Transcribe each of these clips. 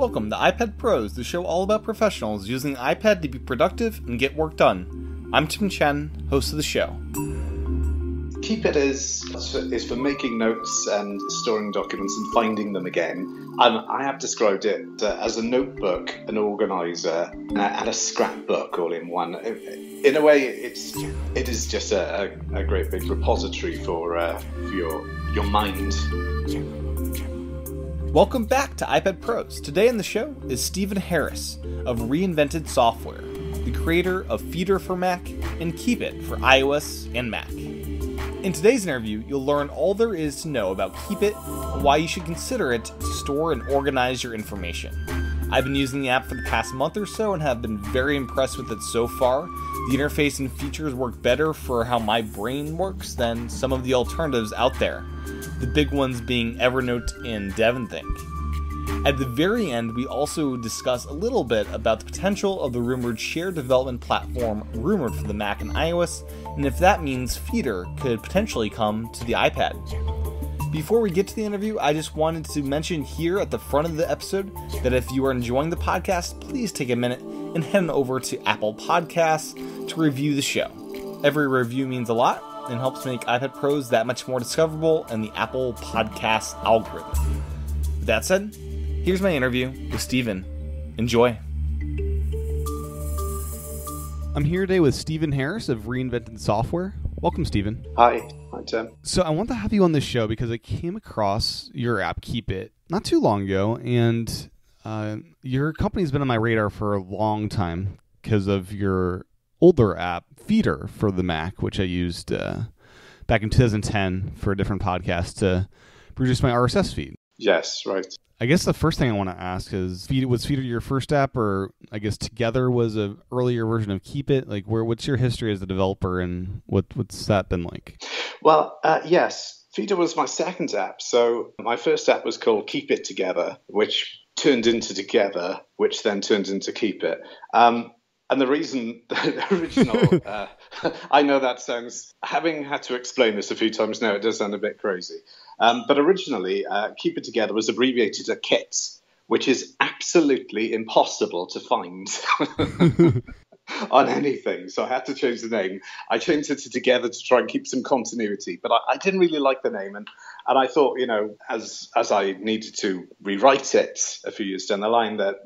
Welcome to iPad Pros, the show all about professionals using the iPad to be productive and get work done. I'm Tim Chen, host of the show. KeepIt is for making notes and storing documents and finding them again. I have described it as a notebook, an organizer, and a scrapbook all in one. In a way, it is just a great big repository for your mind. Welcome back to iPad Pros. Today on the show is Stephen Harris of Reinvented Software, the creator of Feeder for Mac and KeepIt for iOS and Mac. In today's interview, you'll learn all there is to know about KeepIt and why you should consider it to store and organize your information. I've been using the app for the past month or so and have been very impressed with it so far. The interface and features work better for how my brain works than some of the alternatives out there, the big ones being Evernote and DevonThink. At the very end, we also discuss a little bit about the potential of the rumored shared development platform rumored for the Mac and iOS, and if that means Feeder could potentially come to the iPad. Before we get to the interview, I just wanted to mention here at the front of the episode that if you are enjoying the podcast, please take a minute and head on over to Apple Podcasts to review the show. Every review means a lot and helps make iPad Pros that much more discoverable in the Apple Podcast algorithm. With that said, here's my interview with Stephen. Enjoy. I'm here today with Stephen Harris of Reinvented Software. Welcome, Stephen. Hi Tim. So I want to have you on this show because I came across your app, KeepIt, not too long ago, and your company's been on my radar for a long time because of your older app, Feeder for the Mac, which I used back in 2010 for a different podcast to produce my RSS feed. Yes, right. I guess the first thing I want to ask is, was Feeder your first app, or I guess Together was an earlier version of KeepIt? Like, what's your history as a developer, and what's that been like? Well, yes, Feeder was my second app. So my first app was called KeepIt Together, which turned into Together, which then turned into KeepIt. And the reason, the original, I know that sounds, having had to explain this a few times now, it does sound a bit crazy. But originally, KeepIt Together was abbreviated to KIT, which is absolutely impossible to find on anything. So I had to change the name. I changed it to Together to try and keep some continuity. But I didn't really like the name. And I thought, as I needed to rewrite it a few years down the line, that,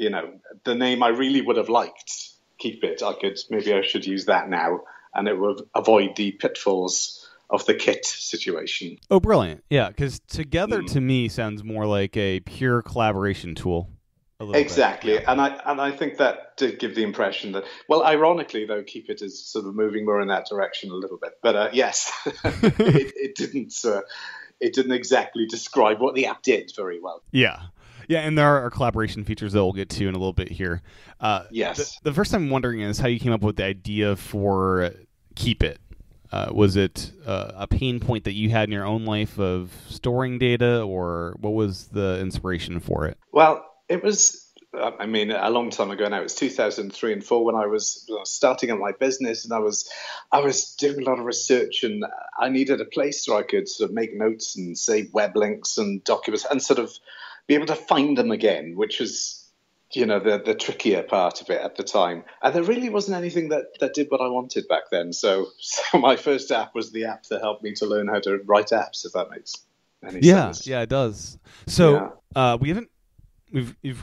the name I really would have liked, KeepIt, I should use that now, and it would avoid the pitfalls of the KIT situation. Oh, brilliant. Yeah, because Together to me sounds more like a pure collaboration tool. Exactly. Yeah. And I think that did give the impression that, well, ironically, though, KeepIt is sort of moving more in that direction a little bit. But yes, it didn't exactly describe what the app did very well. Yeah. Yeah, and there are collaboration features that we'll get to in a little bit here. Yes. The first thing I'm wondering is how you came up with the idea for KeepIt. Was it a pain point that you had in your own life of storing data, or what was the inspiration for it? Well, it was, a long time ago now. It was 2003 and 4 when I was starting up my business, and I was doing a lot of research, and I needed a place where I could sort of make notes and save web links and documents and sort of be able to find them again, which was, the trickier part of it at the time. And there really wasn't anything that did what I wanted back then. So my first app was the app that helped me to learn how to write apps, if that makes any sense. Yeah, it does. So we've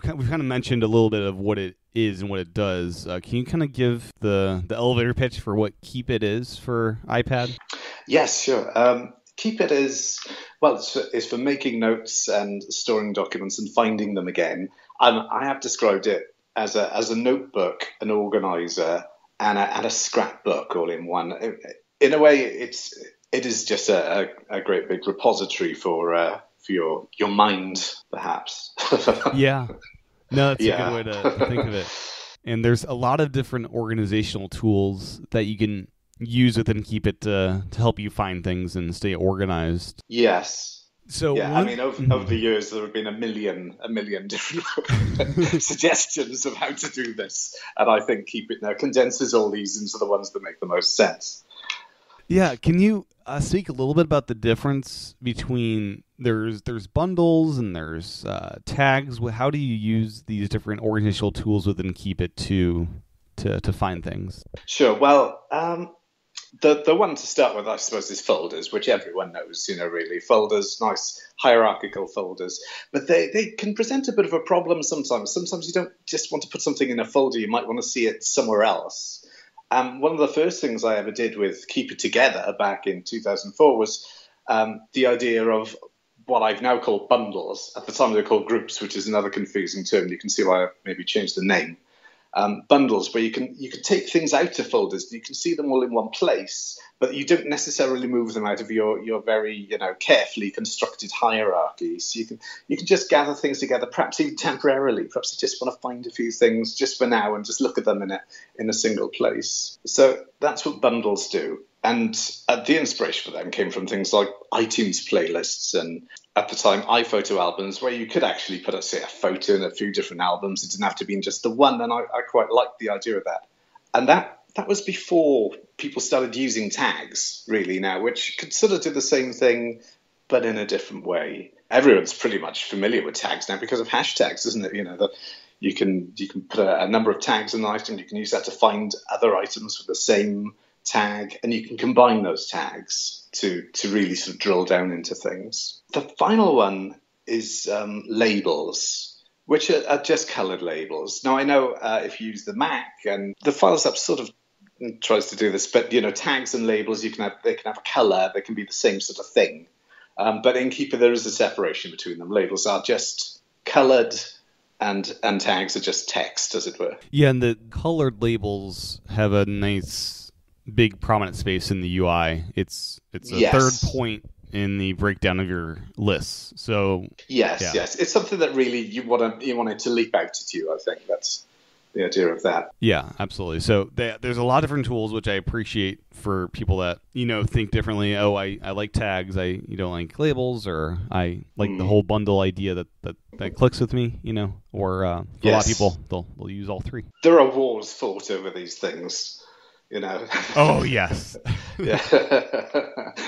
kind of mentioned a little bit of what it is and what it does. Can you kind of give the elevator pitch for what KeepIt is for iPad? Yes, sure. KeepIt is for making notes and storing documents and finding them again. I have described it as a notebook, an organizer, and a scrapbook all in one. In a way, it is just a great big repository for your mind, perhaps. Yeah. No, that's a good way to think of it. And there's a lot of different organizational tools that you can use within KeepIt to help you find things and stay organized. Yes. So over the years there have been a million different suggestions of how to do this, and I think KeepIt now condenses all these into the ones that make the most sense. Yeah, can you speak a little bit about the difference between there's bundles and there's tags? How do you use these different organizational tools within KeepIt to find things? Sure. Well, the one to start with, I suppose, is folders, which everyone knows, really. Folders, nice hierarchical folders. But they can present a bit of a problem sometimes. Sometimes you don't just want to put something in a folder. You might want to see it somewhere else. One of the first things I ever did with KeepIt Together back in 2004 was the idea of what I've now called bundles. At the time, they were called groups, which is another confusing term. You can see why I maybe changed the name. Bundles, where you can take things out of folders. You can see them all in one place, but you don't necessarily move them out of your very carefully constructed hierarchy. So you can just gather things together, perhaps even temporarily. Perhaps you just want to find a few things just for now and just look at them in a single place. So that's what bundles do. And the inspiration for them came from things like iTunes playlists and, at the time, iPhoto albums, where you could actually put, say, a photo in a few different albums. It didn't have to be in just the one, and I quite liked the idea of that. And that was before people started using tags, really, now, which could sort of do the same thing, but in a different way. Everyone's pretty much familiar with tags now because of hashtags, isn't it? You can put a number of tags in an item. You can use that to find other items with the same tag, and you can combine those tags to really sort of drill down into things. The final one is labels, which are just colored labels. Now, I know if you use the Mac, and the Files app sort of tries to do this, but tags and labels, they can have a color, they can be the same sort of thing. But in KeepIt, there is a separation between them. Labels are just colored, and tags are just text, as it were. Yeah, and the colored labels have a nice big prominent space in the UI. It's a third point in the breakdown of your lists. So yes, it's something that really you want it to leap out at you. I think that's the idea of that. Yeah, absolutely. So there's a lot of different tools, which I appreciate for people that think differently. Oh, I like tags. I don't like labels, or I like the whole bundle idea that clicks with me. Or for a lot of people, they'll use all three. There are wars fought over these things. Oh, yes. Yeah.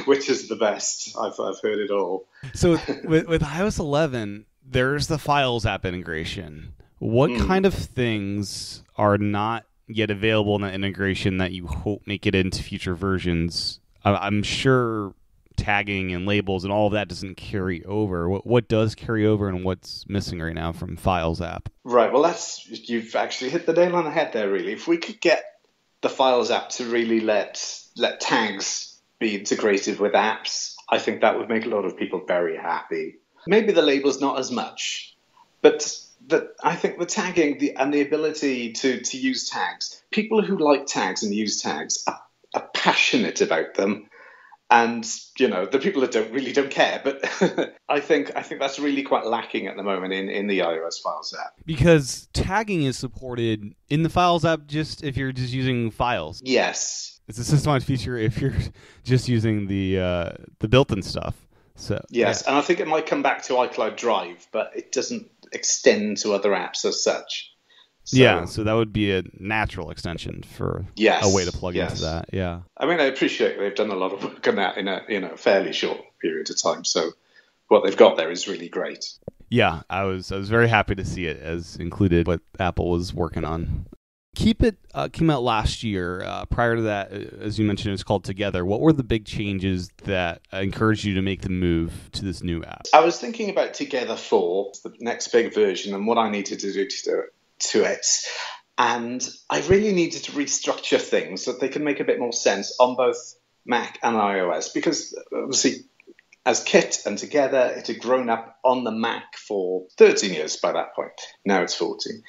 Which is the best. I've heard it all. So with iOS 11, there's the Files app integration. What kind of things are not yet available in that integration that you hope make it into future versions? I'm sure tagging and labels and all of that doesn't carry over. What does carry over, and what's missing right now from Files app? Right. Well, you've actually hit the nail on the head there, really. If we could get the Files app to really let tags be integrated with apps, I think that would make a lot of people very happy. Maybe the labels not as much, but I think the tagging and the ability to use tags, people who like tags and use tags are passionate about them. And, the people that don't care. But I think that's really quite lacking at the moment in the iOS Files app. Because tagging is supported in the Files app just if you're just using files. Yes. It's a systemized feature if you're just using the built-in stuff. So yes, and I think it might come back to iCloud Drive, but it doesn't extend to other apps as such. So that would be a natural extension for a way to plug into that. Yeah. I mean, I appreciate they've done a lot of work on that in a fairly short period of time. So what they've got there is really great. Yeah, I was very happy to see it as included what Apple was working on. KeepIt came out last year. Prior to that, as you mentioned, it was called Together. What were the big changes that encouraged you to make the move to this new app? I was thinking about Together 4, the next big version, and what I needed to do to it. And I really needed to restructure things so that they can make a bit more sense on both Mac and iOS, because obviously as Kit and Together, it had grown up on the Mac for 13 years by that point. Now it's 14.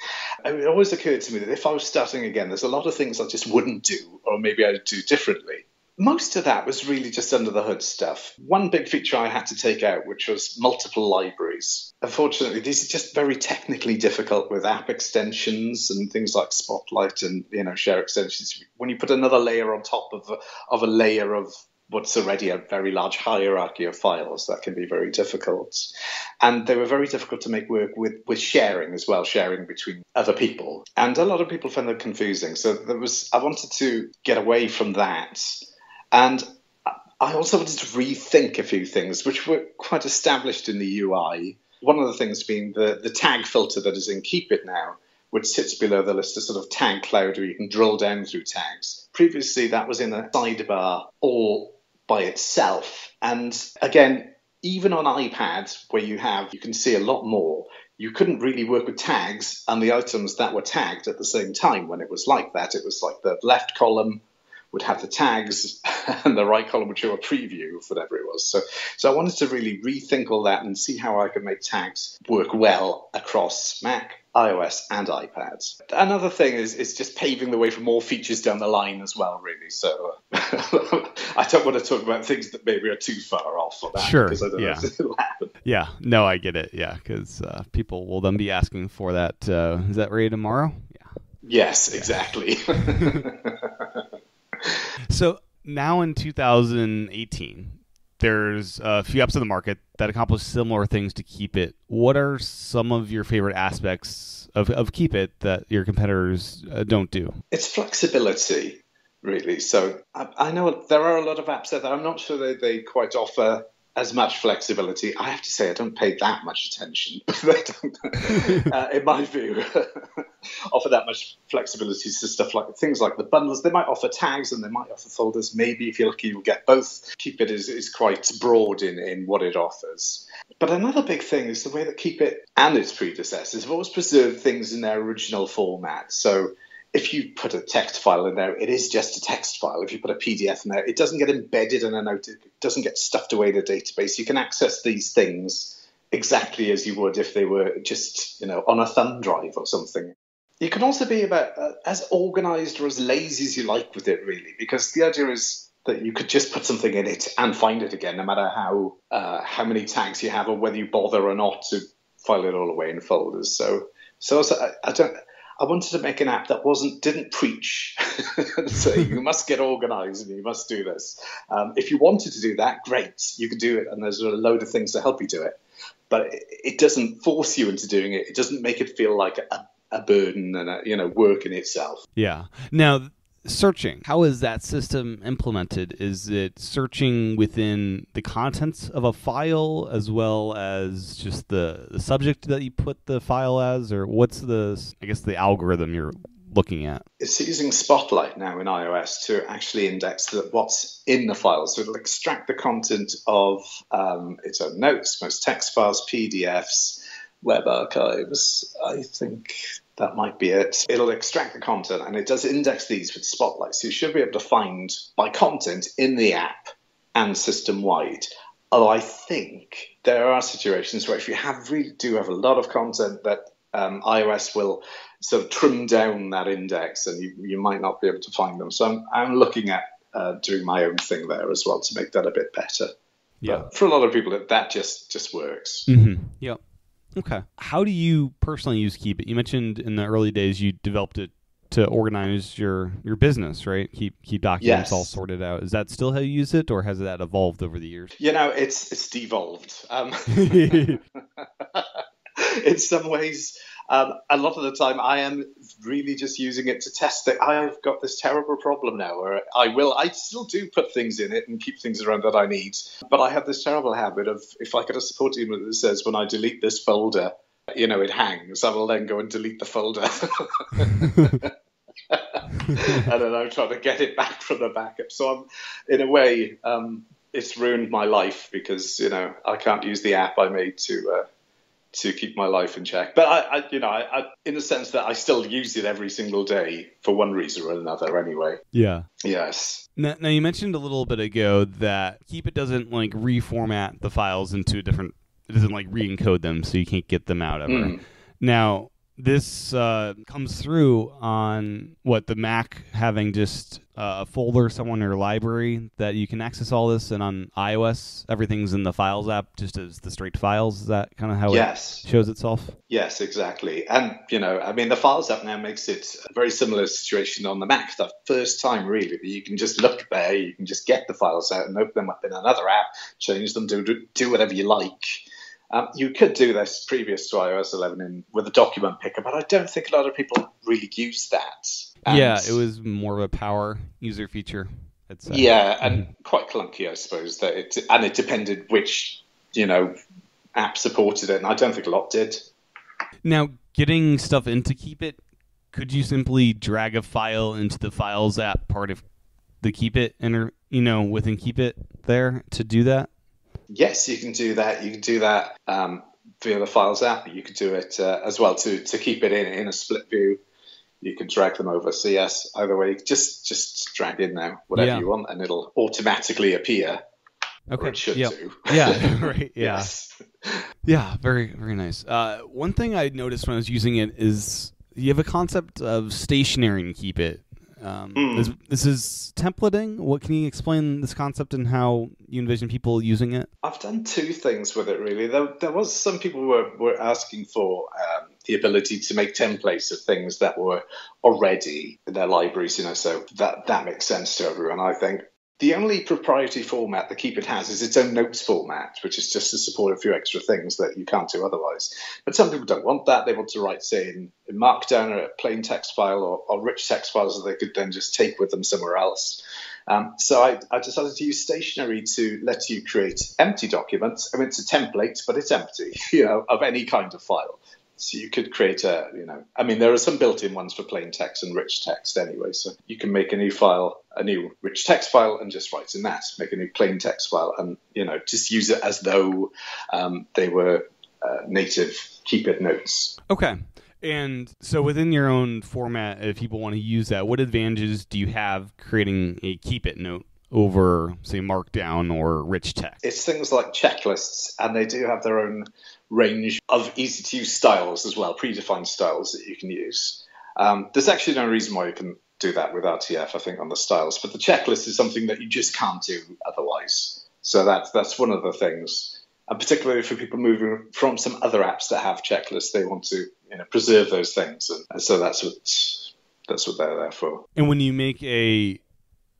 And it always occurred to me that if I was starting again, there's a lot of things I just wouldn't do, or maybe I'd do differently. Most of that was really just under the hood stuff. One big feature I had to take out, which was multiple libraries. Unfortunately, these are just very technically difficult with app extensions and things like Spotlight and share extensions. When you put another layer on top of a layer of what's already a very large hierarchy of files, that can be very difficult. And they were very difficult to make work with sharing as well, sharing between other people. And a lot of people found that confusing. So I wanted to get away from that. And I also wanted to rethink a few things which were quite established in the UI. One of the things being the tag filter that is in KeepIt now, which sits below the list of sort of tag cloud where you can drill down through tags. Previously, that was in a sidebar all by itself. And again, even on iPad, where you can see a lot more, you couldn't really work with tags and the items that were tagged at the same time when it was like that. It was like the left column would have the tags and the right column would show a preview of whatever it was. So I wanted to really rethink all that and see how I could make tags work well across Mac, iOS and iPads. Another thing is just paving the way for more features down the line as well, really. So I don't want to talk about things that maybe are too far off for that. Sure, because I don't know if it'll happen. Yeah, no, I get it. Yeah, because people will then be asking for that. Is that ready tomorrow? Yeah. Yes, exactly. So now in 2018, there's a few apps on the market that accomplish similar things to KeepIt. What are some of your favorite aspects of KeepIt that your competitors don't do? It's flexibility, really. So I know there are a lot of apps out there. I'm not sure they quite offer as much flexibility. I have to say I don't pay that much attention. They don't, in my view, offer that much flexibility to stuff like things like the bundles. They might offer tags and they might offer folders. Maybe if you're lucky, you'll get both. KeepIt is quite broad in what it offers. But another big thing is the way that KeepIt and its predecessors have always preserved things in their original format. So if you put a text file in there, it is just a text file. If you put a PDF in there, it doesn't get embedded in a note. It doesn't get stuffed away in a database. You can access these things exactly as you would if they were just, on a thumb drive or something. You can also be about as organized or as lazy as you like with it, really, because the idea is that you could just put something in it and find it again, no matter how many tags you have or whether you bother or not to file it all away in folders. So I wanted to make an app that didn't preach. So you must get organized and you must do this. If you wanted to do that, great, you can do it. And there's a load of things to help you do it. But it doesn't force you into doing it. It doesn't make it feel like a burden and work in itself. Yeah. Now, searching, how is that system implemented? Is it searching within the contents of a file as well as just the subject that you put the file as, or what's the algorithm you're looking at? It's using Spotlight now in iOS to actually index what's in the file. So it'll extract the content of its own notes, most text files, PDFs, web archives. I think that might be it. It'll extract the content and it does index these with Spotlight. So you should be able to find by content in the app and system-wide. Although I think there are situations where if you really do have a lot of content that iOS will sort of trim down that index and you might not be able to find them. So I'm looking at doing my own thing there as well to make that a bit better. Yeah. But for a lot of people, that just works. Mm-hmm. Yep. Okay. How do you personally use KeepIt? You mentioned in the early days you developed it to organize your business, right? Keep documents all sorted out. Is that still how you use it, or has that evolved over the years? It's devolved. In some ways, a lot of the time I am really just using it to test it. I've got this terrible problem now where I still do put things in it and keep things around that I need. But I have this terrible habit of, if I get a support email that says when I delete this folder, it hangs, I will then go and delete the folder. And then I'm trying to get it back from the backup. So in a way, it's ruined my life because, I can't use the app I made to keep my life in check. But I in the sense that I still use it every single day for one reason or another anyway. Yeah. Yes. Now you mentioned a little bit ago that KeepIt doesn't reformat the files into it doesn't re-encode them so you can't get them out ever. Now, this comes through on the Mac having just a folder somewhere in your library that you can access all this, and on iOS everything's in the Files app just as the straight files. Is that kind of how it shows itself? Yes, exactly. And the Files app now makes it a very similar situation on the Mac. The first time really that you can just look there, you can just get the files out and open them up in another app, change them, do whatever you like. You could do this previous to iOS 11 with a document picker, but I don't think a lot of people really use that. Yeah, it was more of a power user feature. Yeah, and quite clunky, I suppose. It depended which, app supported it, and I don't think a lot did. Now, getting stuff into KeepIt, could you simply drag a file into the Files app part of the KeepIt, within KeepIt there to do that? Yes, you can do that. You can do that via the Files app. You could do it as well to keep it in a split view. You can drag them over. So yes, either way, just drag in now whatever you want, and it'll automatically appear. Okay. Or it should do. Yeah. Right. Yeah. Yes. Yeah. Very, very nice. One thing I noticed when I was using it is you have a concept of stationary in KeepIt. This is templating. What can you explain this concept and how you envision people using it? I've done two things with it, really. There was some people were asking for the ability to make templates of things that were already in their libraries, so that makes sense to everyone, I think. The only proprietary format that KeepIt has is its own notes format, which is just to support a few extra things that you can't do otherwise. But some people don't want that. They want to write, say, in Markdown or a plain text file or rich text files that they could then just take with them somewhere else. So I decided to use stationery to let you create empty documents. I mean, it's a template, but it's empty, of any kind of file. So you could create there are some built-in ones for plain text and rich text anyway. So you can make a new rich text file and just write in that, make a new plain text file and, just use it as though they were native KeepIt notes. Okay. And so within your own format, if people want to use that, what advantages do you have creating a KeepIt note over, say, Markdown or rich text? It's things like checklists, and they do have their own range of easy-to-use styles as well, predefined styles that you can use. There's actually no reason why you can do that with RTF, I think, on the styles. But the checklist is something that you just can't do otherwise. So that's one of the things. And particularly for people moving from some other apps that have checklists, they want to preserve those things. And so that's what they're there for. And when you make a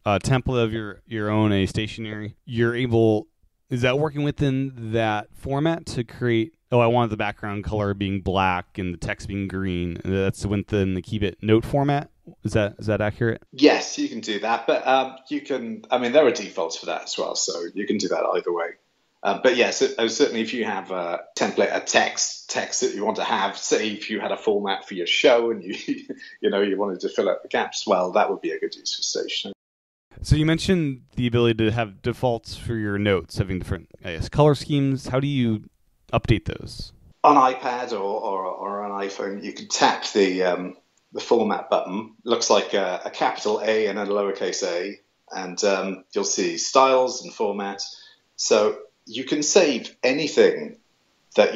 template of your own, a stationery, you're able... Is that working within that format to create? I wanted the background color being black and the text being green. And that's within the KeepIt note format. Is that accurate? Yes, you can do that, but you can. I mean, there are defaults for that as well, so you can do that either way. But yes, certainly if you have a template, a text that you want to have, say if you had a format for your show and you wanted to fill out the gaps, well, that would be a good use for stationery. So you mentioned the ability to have defaults for your notes, having different, color schemes. How do you update those? On iPad or on iPhone, you can tap the format button. Looks like a capital A and a lowercase a, and you'll see styles and format. So you can save anything that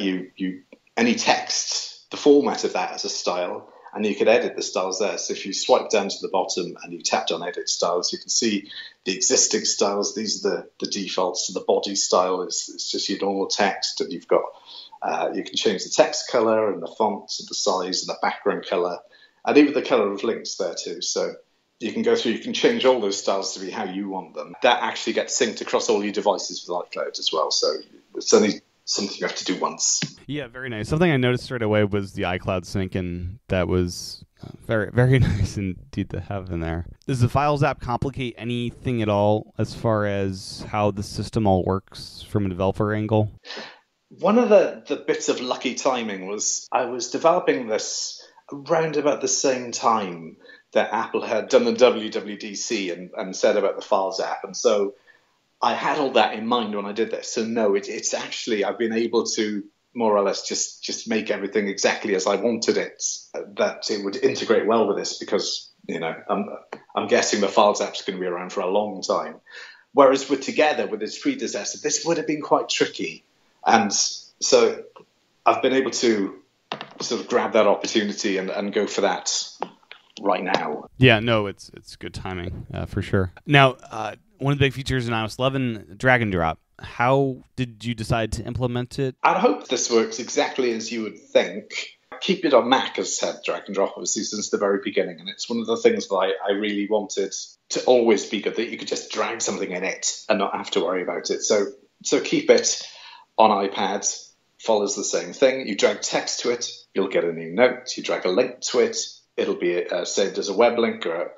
any text, the format of that as a style. And you could edit the styles there. So if you swipe down to the bottom and you tapped on Edit Styles, you can see the existing styles. These are the defaults. So the body style is just your normal text. And you've got, you can change the text color and the fonts and the size and the background color. And even the color of links there too. So you can go through, you can change all those styles to be how you want them. That actually gets synced across all your devices with iCloud as well. So it's only something you have to do once. Yeah, very nice. Something I noticed right away was the iCloud Sync, and that was very, very nice indeed to have in there. Does the Files app complicate anything at all as far as how the system all works from a developer angle? One of the bits of lucky timing was I was developing this around about the same time that Apple had done the WWDC and said about the Files app. And so I had all that in mind when I did this. So no, it's actually, I've been able to more or less just make everything exactly as I wanted it, that it would integrate well with this because, I'm guessing the Files app's going to be around for a long time. Whereas with its predecessor, this would have been quite tricky. And so I've been able to sort of grab that opportunity and go for that right now. Yeah, no, it's good timing for sure. Now, one of the big features in iOS 11, drag and drop. How did you decide to implement it? I hope this works exactly as you would think. KeepIt on Mac has had drag and drop obviously since the very beginning, and it's one of the things that I really wanted to always be good, that you could just drag something in it and not have to worry about it. So KeepIt on iPad follows the same thing. You drag text to it, you'll get a new note. You drag a link to it, it'll be saved as a web link or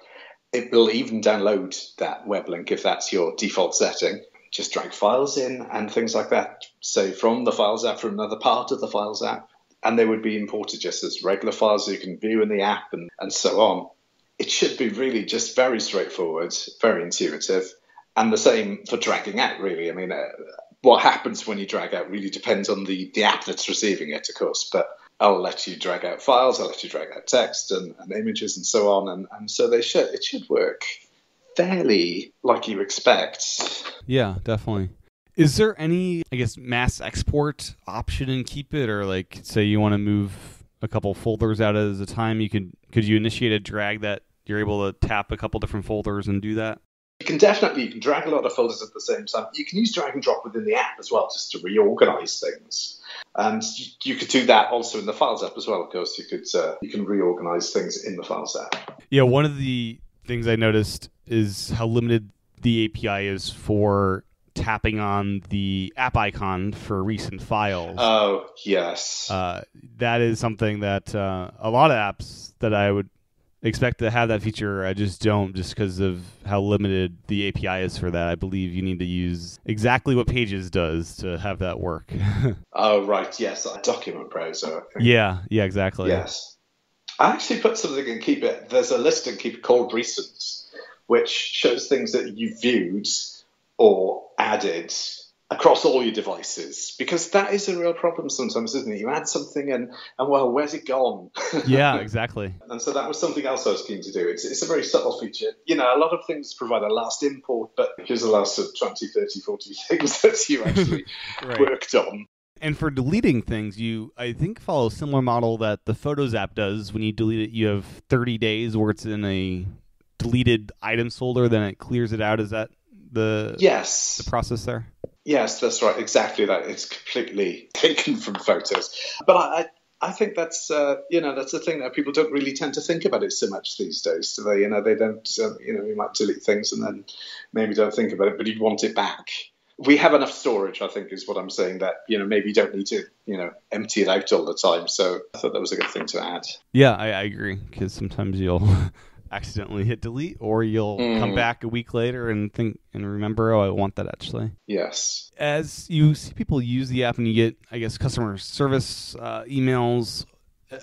It will even download that web link if that's your default setting. Just drag files in and things like that, say from the Files app, from another part of the Files app, and they would be imported just as regular files you can view in the app and so on. It should be really just very straightforward, very intuitive, and the same for dragging out, really. I mean, what happens when you drag out really depends on the app that's receiving it, of course, but I'll let you drag out files, I'll let you drag out text and images and so on, and so it should work fairly like you expect. Yeah, definitely. Is there any, I guess, mass export option in KeepIt, or like, say you want to move a couple folders out at a time, could you initiate a drag that you're able to tap a couple different folders and do that? You can drag a lot of folders at the same time. You can use drag and drop within the app as well, just to reorganize things. And you could do that also in the Files app as well, of course. You can reorganize things in the Files app. Yeah, one of the things I noticed is how limited the API is for tapping on the app icon for recent files. Oh, yes. That is something that a lot of apps that I would expect to have that feature, I just don't, just because of how limited the API is for that. I believe you need to use exactly what Pages does to have that work. Oh, right, yes. Document browser, I think. Yeah, exactly. Yes. I actually put something in KeepIt. There's a list in KeepIt called Recents, which shows things that you viewed or added across all your devices, because that is a real problem sometimes, isn't it? You add something and well, where's it gone? Yeah, exactly. And so that was something else I was keen to do. It's a very subtle feature. You know, a lot of things provide a last import, but here's the last of 20, 30, 40 things that you actually right. worked on. And for deleting things, you, I think, follow a similar model that the Photos app does. When you delete it, you have 30 days where it's in a deleted items folder, then it clears it out. Is that the process there? Yes, that's right. Exactly that. It's completely taken from Photos. But I think that's that's the thing that people don't really tend to think about it so much these days, do they? They don't. You might delete things and then maybe don't think about it, but you want it back. We have enough storage, I think, is what I'm saying, that maybe you don't need to empty it out all the time. So I thought that was a good thing to add. Yeah, I agree, because sometimes you'll accidentally hit delete, or you'll come back a week later and think and remember, I want that actually. Yes. As you see people use the app and you get, I guess, customer service emails,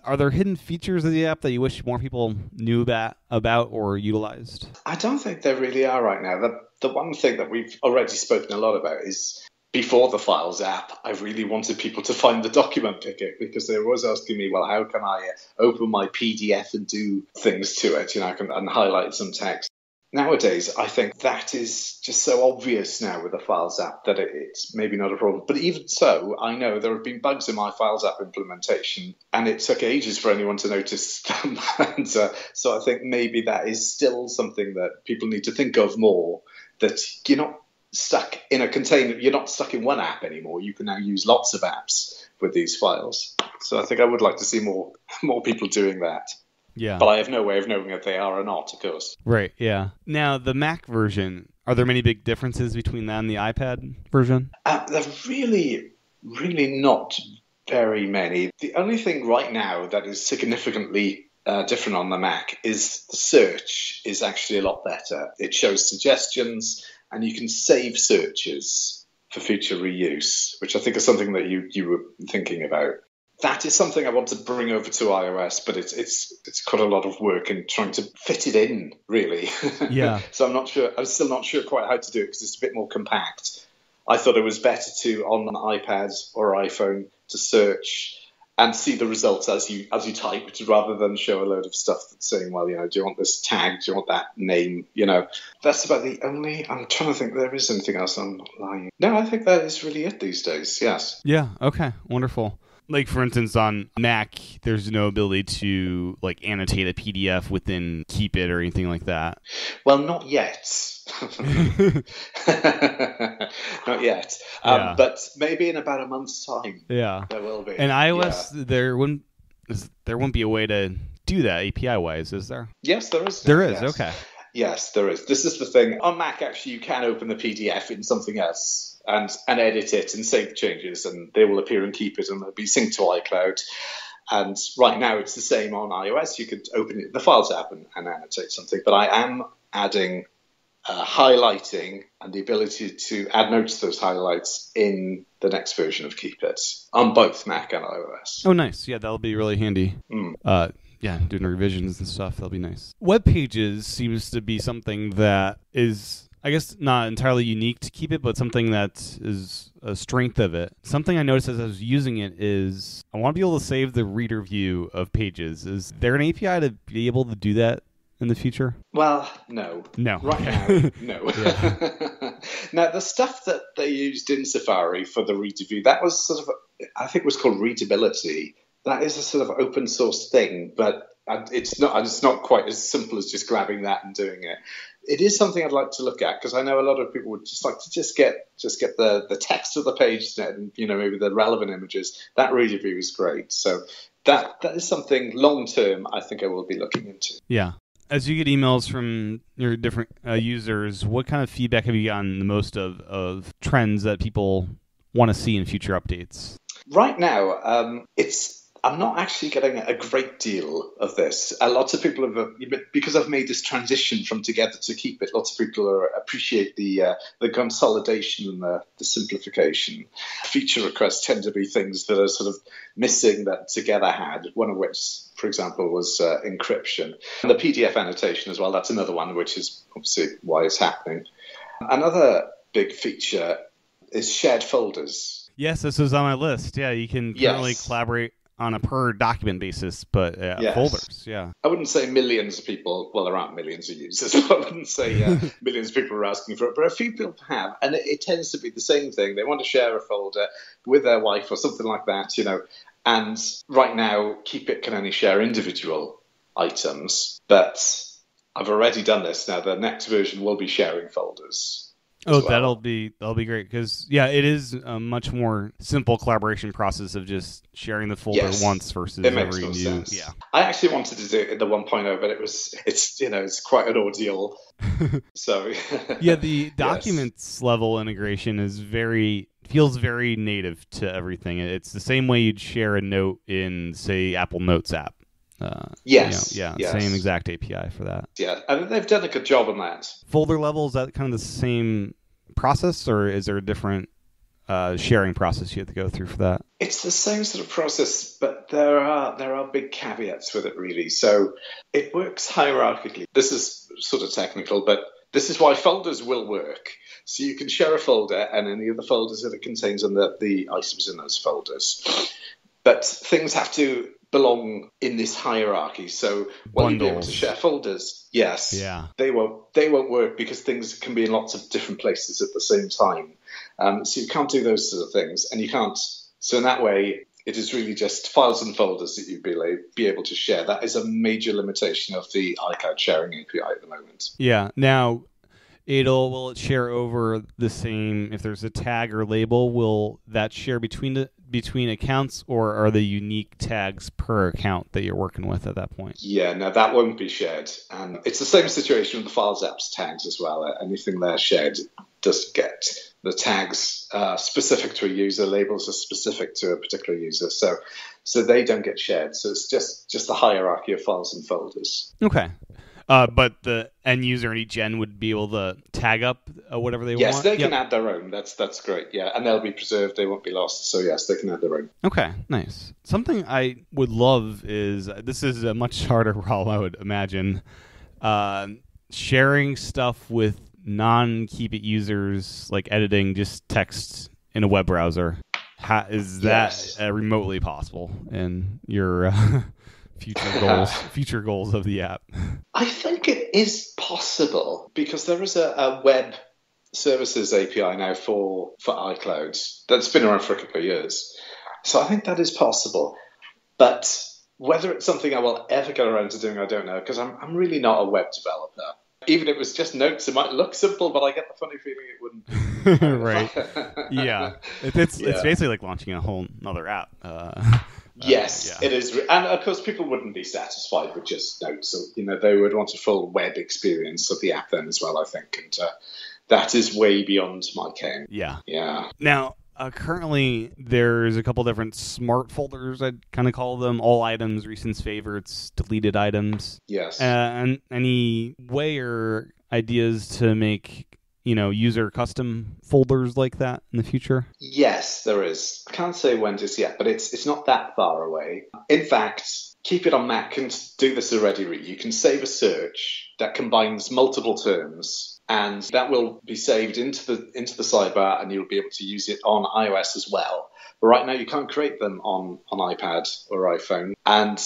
are there hidden features of the app that you wish more people knew about or utilized? I don't think there really are right now. The one thing that we've already spoken a lot about is, before the Files app, I really wanted people to find the document picker, because they were always asking me, well, how can I open my PDF and do things to it? And highlight some text. Nowadays, I think that is just so obvious now with the Files app that it's maybe not a problem. But even so, I know there have been bugs in my Files app implementation, and it took ages for anyone to notice them. And so I think maybe that is still something that people need to think of more, that you're not stuck in a container, you're not stuck in one app anymore. You can now use lots of apps with these files. So I think I would like to see more people doing that. Yeah. But I have no way of knowing if they are or not, of course. Right, yeah. Now, the Mac version, are there many big differences between that and the iPad version? They're really, really not very many. The only thing right now that is significantly different on the Mac is the search is actually a lot better. It shows suggestions, and you can save searches for future reuse, which I think is something that you were thinking about. That is something I want to bring over to iOS, but it's quite a lot of work in trying to fit it in, really. Yeah. So I'm still not sure quite how to do it, because it's a bit more compact. I thought it was better to, on an iPad or iPhone, to search and see the results as you type, rather than show a load of stuff that's saying, well, do you want this tag? Do you want that name? That's about the only. I'm trying to think there is anything else online. No, I think that is really it these days. Yes. Yeah. Okay. Wonderful. Like, for instance, on Mac, there's no ability to annotate a PDF within KeepIt or anything like that. Well, not yet. Not yet. Yeah. But maybe in about a month's time. Yeah. There will be. And iOS, there wouldn't be a way to do that API-wise, is there? Yes, there is. There is. Yes. Okay. Yes, there is. This is the thing. On Mac, actually, you can open the PDF in something else and edit it and save changes, and they will appear in KeepIt and they'll be synced to iCloud. And right now, it's the same on iOS. You could open it in the Files app and annotate something. But I am adding highlighting and the ability to add notes to those highlights in the next version of KeepIt on both Mac and iOS. Oh, nice. Yeah, that'll be really handy. Yeah, doing revisions and stuff, that'll be nice. Web pages seems to be something that is, I guess, not entirely unique to KeepIt, but something that is a strength of it. Something I noticed as I was using it is I want to be able to save the reader view of pages. Is there an API to be able to do that in the future? Well, no. Right now, no. Now, the stuff that they used in Safari for the reader view, that was sort of, I think it was called Readability. That is a sort of open source thing, but it's not quite as simple as just grabbing that and doing it. It is something I'd like to look at, because I know a lot of people would just like to just get the text of the page and maybe the relevant images. That reader view is great. So that is something long term I think I will be looking into. Yeah. As you get emails from your different users, what kind of feedback have you gotten the most of trends that people want to see in future updates? Right now, I'm not actually getting a great deal of this. Lots of people have, because I've made this transition from Together to KeepIt, lots of people appreciate the consolidation and the simplification. Feature requests tend to be things that are sort of missing that Together had, one of which, for example, was encryption. And the PDF annotation as well, that's another one, which is obviously why it's happening. Another big feature is shared folders. Yes, this was on my list. Yeah, you can currently collaborate on a per document basis, but folders, yeah. I wouldn't say millions of people, well, there aren't millions of users, but I wouldn't say millions of people are asking for it, but a few people have, and it tends to be the same thing. They want to share a folder with their wife or something like that, and right now, KeepIt can only share individual items, but I've already done this. Now, the next version will be sharing folders. Oh, well. That'll be great, because it is a much more simple collaboration process of just sharing the folder once versus it makes no sense. Yeah, I actually wanted to do it in the 1.0, but it's quite an ordeal. So the documents level integration feels very native to everything. It's the same way you'd share a note in, say, Apple Notes app. Same exact API for that. Yeah, I mean, they've done a good job on that. Folder level, is that kind of the same process, or is there a different sharing process you have to go through for that? It's the same sort of process, but there are big caveats with it, really. So it works hierarchically. This is sort of technical, but this is why folders will work. So you can share a folder and any of the folders that it contains and the items in those folders. But things have to belong in this hierarchy. So while you'll be able to share folders, they won't work because things can be in lots of different places at the same time. So you can't do those sort of things, and you can't. So in that way, it is really just files and folders that you'd be able to share. That is a major limitation of the iCloud sharing API at the moment. Yeah. Now, will it share over the same? If there's a tag or label, will that share between accounts, or are they unique tags per account that you're working with at that point? Yeah, no, that won't be shared. It's the same situation with the files apps tags as well. Anything there shared does get the tags specific to a user. Labels are specific to a particular user, so they don't get shared. So it's just the hierarchy of files and folders. Okay. But the end user in each gen would be able to tag up whatever they want? Yes, they can add their own. That's great, yeah. And they'll be preserved. They won't be lost. So, yes, they can add their own. Okay, nice. Something I would love is, this is a much harder problem, I would imagine, sharing stuff with non-KeepIt users, like editing just text in a web browser. Is that remotely possible in your... future goals of the app? I think it is possible, because there is a web services API now for iCloud that's been around for a couple of years. So I think that is possible. But whether it's something I will ever get around to doing, I don't know, because I'm really not a web developer. Even if it was just notes, it might look simple, but I get the funny feeling it wouldn't be. Right. Yeah. It's basically like launching a whole other app. Yes, it is. And of course, people wouldn't be satisfied with just notes. So, they would want a full web experience of the app then as well, I think. And that is way beyond my ken. Yeah. Yeah. Now, currently, there's a couple different smart folders, I'd kind of call them: all items, recent favorites, deleted items. Yes. And any way or ideas to make, user custom folders like that in the future? Yes, there is. I can't say when just yet, but it's not that far away. In fact, KeepIt on Mac can do this already. You can save a search that combines multiple terms, and that will be saved into the sidebar, and you'll be able to use it on iOS as well. But right now, you can't create them on iPad or iPhone, and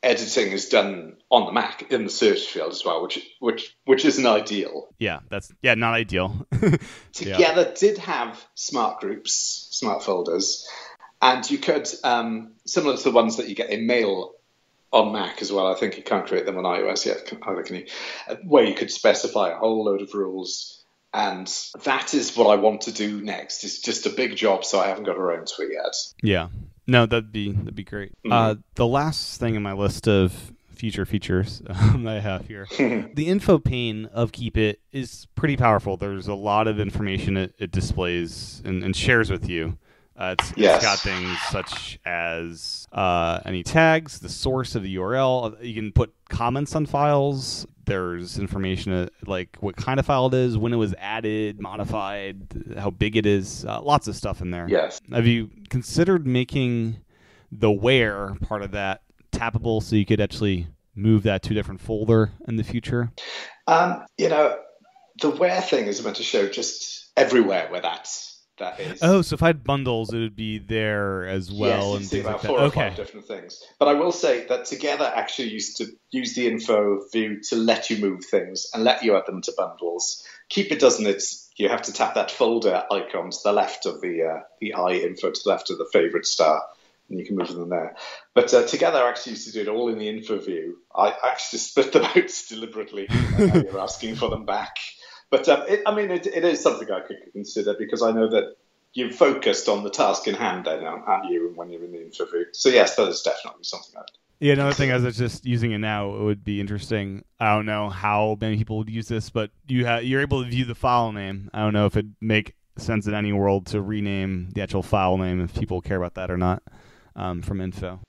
editing is done on the Mac in the search field as well, which isn't ideal. Yeah, that's not ideal. Together did have smart groups, smart folders, and you could, similar to the ones that you get in Mail on Mac as well. I think you can't create them on iOS yet, either can you? Where you could specify a whole load of rules. And that is what I want to do next. It's just a big job, so I haven't got around to it yet. Yeah. No, that'd be great. Mm-hmm. The last thing in my list of future features I have here, the info pane of KeepIt is pretty powerful. There's a lot of information it displays and shares with you. It's got things such as any tags, the source of the URL. You can put comments on files. There's information like what kind of file it is, when it was added, modified, how big it is. Lots of stuff in there. Yes. Have you considered making the where part of that tappable so you could actually move that to a different folder in the future? The where thing is meant to show just everywhere where that is. Oh, so if I had bundles, it would be there as well. Yes, and see things about like 4 that. or 5 different things. But I will say that Together actually used to use the info view to let you move things and let you add them to bundles. KeepIt doesn't. You have to tap that folder icon to the left of the I info, to the left of the favorite star, and you can move them there. But Together actually used to do it all in the info view. I actually split them out deliberately, and now you're asking for them back. But it is something I could consider, because I know that you've focused on the task in hand then, aren't you, when you're in the info view? So yes, that is definitely something I'd Yeah, another thing, as I was just using it now, it would be interesting. I don't know how many people would use this, but you're able to view the file name. I don't know if it'd make sense in any world to rename the actual file name, if people care about that or not, from info.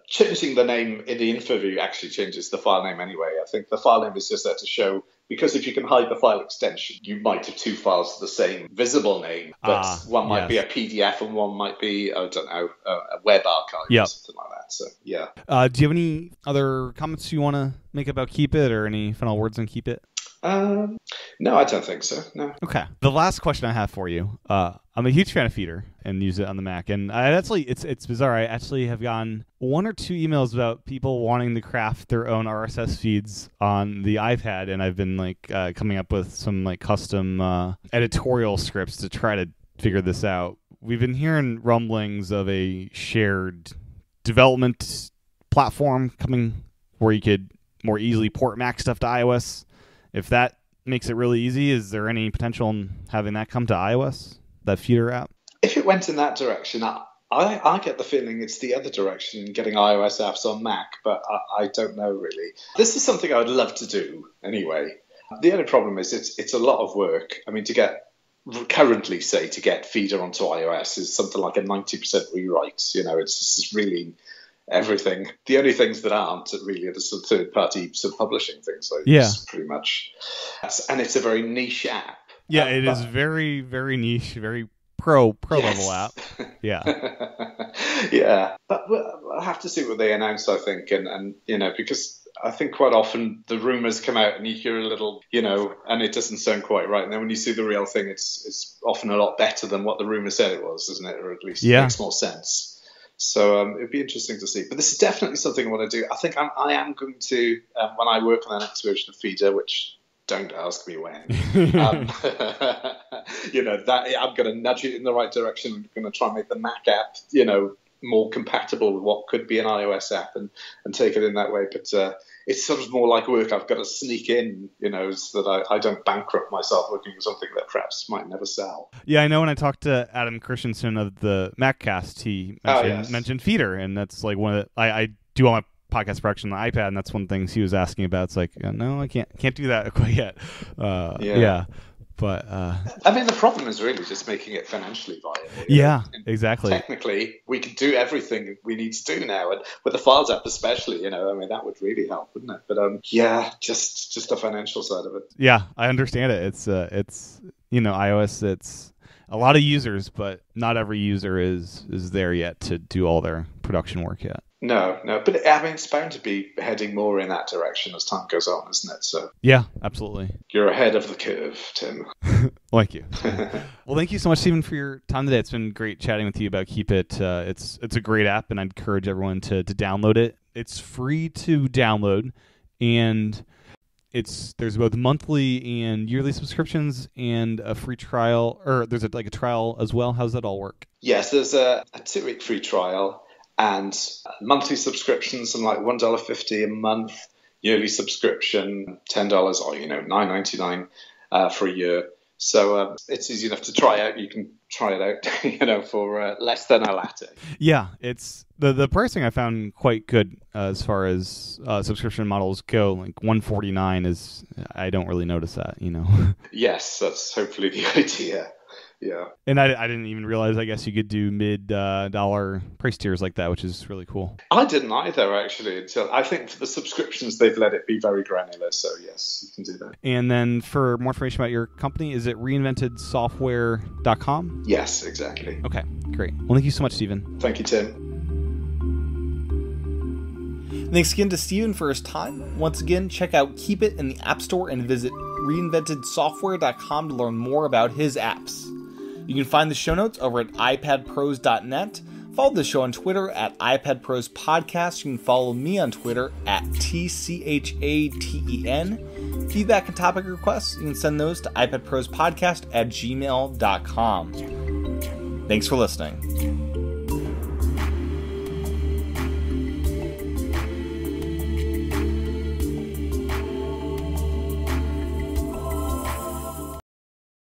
Changing the name in the info view actually changes the file name anyway. I think the file name is just there to show, because if you can hide the file extension, you might have 2 files with the same visible name, but one might be a PDF and one might be, I don't know, a web archive or something like that. So, yeah. Do you have any other comments you want to make about KeepIt, or any final words on KeepIt? No, I don't think so. No. Okay. The last question I have for you. I'm a huge fan of Feeder and use it on the Mac, and it's bizarre. I actually have gotten 1 or 2 emails about people wanting to craft their own RSS feeds on the iPad, and I've been coming up with some custom editorial scripts to try to figure this out. We've been hearing rumblings of a shared development platform coming where you could more easily port Mac stuff to iOS. If that makes it really easy, is there any potential in having that come to iOS, that Feeder app? If it went in that direction, I get the feeling it's the other direction, getting iOS apps on Mac, but I don't know really. This is something I would love to do anyway. The only problem is it's a lot of work. I mean, to get Feeder onto iOS is something like a 90% rewrite. It's just really everything. The only things that aren't really are the sort of third-party sort of publishing things. So it's pretty much, and it's a very niche app. Yeah, it is very, very niche, very pro level app. Yeah. Yeah, but I'll have to see what they announce, I think, and because I think quite often the rumors come out and you hear a little, and it doesn't sound quite right. And then when you see the real thing, it's often a lot better than what the rumor said it was, isn't it? Or at least it makes more sense. So it'd be interesting to see. But this is definitely something I want to do. I think I am going to, when I work on the next version of Feeder, which don't ask me when, that I'm going to nudge it in the right direction. I'm going to try and make the Mac app, more compatible with what could be an iOS app and take it in that way. But it's sort of more like work I've got to sneak in, so that I don't bankrupt myself looking for something that perhaps might never sell. Yeah, I know when I talked to Adam Christensen of the MacCast, he mentioned Feeder, and that's one of the, I do all my podcast production on the iPad, and that's one of the things he was asking about. It's no, I can't do that quite yet. Yeah. But I mean, the problem is really just making it financially viable. Yeah, exactly. Technically, we can do everything we need to do now, and with the Files app especially, I mean, that would really help, wouldn't it? But yeah, just the financial side of it. Yeah, I understand it. It's iOS. It's a lot of users, but not every user is there yet to do all their production work yet. No, but I mean, it's bound to be heading more in that direction as time goes on, isn't it? So yeah, absolutely. You're ahead of the curve, Tim. Thank you. Well, thank you so much, Stephen, for your time today. It's been great chatting with you about KeepIt. It's a great app, and I'd encourage everyone to download it. It's free to download, and there's both monthly and yearly subscriptions and a free trial, or there's a trial as well. How does that all work? Yes, there's a 2-week free trial. And monthly subscriptions, something like $1.50 a month. Yearly subscription, $10 or $9.99 for a year. So it's easy enough to try out. You can try it out, for less than a latte. Yeah, it's the pricing I found quite good as far as subscription models go. Like $149 is, I don't really notice that. Yes, that's hopefully the idea. Yeah. And I didn't even realize, I guess you could do mid-dollar price tiers like that, which is really cool. I didn't either, actually, until I think for the subscriptions, they've let it be very granular. So, yes, you can do that. And then for more information about your company, is it reinventedsoftware.com? Yes, exactly. Okay, great. Well, thank you so much, Stephen. Thank you, Tim. Thanks again to Stephen for his time. Once again, check out KeepIt in the App Store and visit reinventedsoftware.com to learn more about his apps. You can find the show notes over at iPadPros.net. Follow the show on Twitter at iPadProsPodcast. You can follow me on Twitter at TCHATEN. Feedback and topic requests, you can send those to iPadProsPodcast@gmail.com. Thanks for listening.